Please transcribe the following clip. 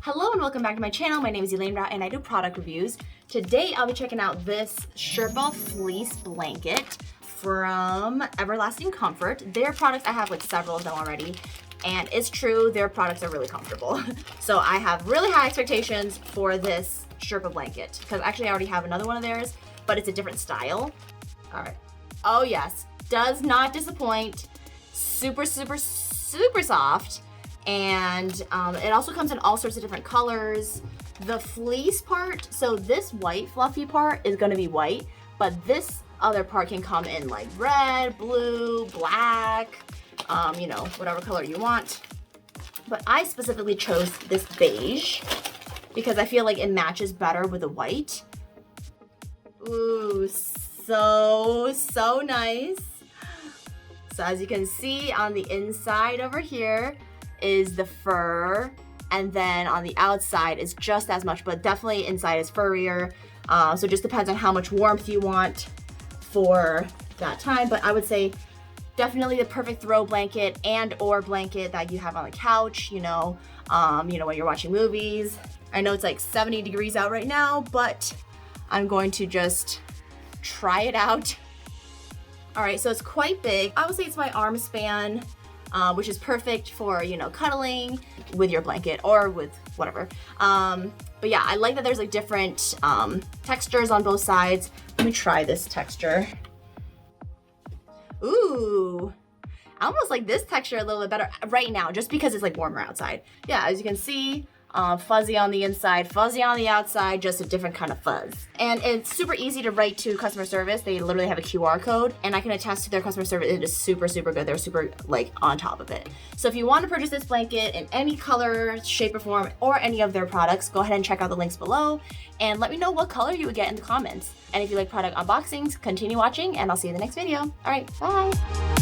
Hello and welcome back to my channel. My name is Elaine Rau and I do product reviews. Today I'll be checking out this Sherpa fleece blanket from Everlasting Comfort. Their products, I have like several of them already, and it's true, their products are really comfortable. So I have really high expectations for this Sherpa blanket because actually I already have another one of theirs, but it's a different style. All right. Oh yes, does not disappoint. Super soft. And it also comes in all sorts of different colors. The fleece part, so this white fluffy part is gonna be white, but this other part can come in like red, blue, black, you know, whatever color you want. But I specifically chose this beige because I feel like it matches better with the white. Ooh, so nice. So as you can see on the inside over here is the fur, and then on the outside is just as much, but definitely inside is furrier. So it just depends on how much warmth you want for that time. But I would say definitely the perfect throw blanket and or blanket that you have on the couch, you know, when you're watching movies. I know it's like 70 degrees out right now, but I'm going to just try it out. All right, so it's quite big. I would say it's my arm span, which is perfect for, you know, cuddling with your blanket or with whatever. But yeah, I like that there's like different textures on both sides. Let me try this texture. Ooh, I almost like this texture a little bit better right now, just because it's like warmer outside. Yeah, as you can see, fuzzy on the inside, fuzzy on the outside, just a different kind of fuzz. And it's super easy to write to customer service. They literally have a QR code, and I can attest to their customer service. It is super good. They're super like on top of it. So if you want to purchase this blanket in any color, shape, or form, or any of their products, go ahead and check out the links below and let me know what color you would get in the comments. And if you like product unboxings, continue watching, and I'll see you in the next video. All right, bye.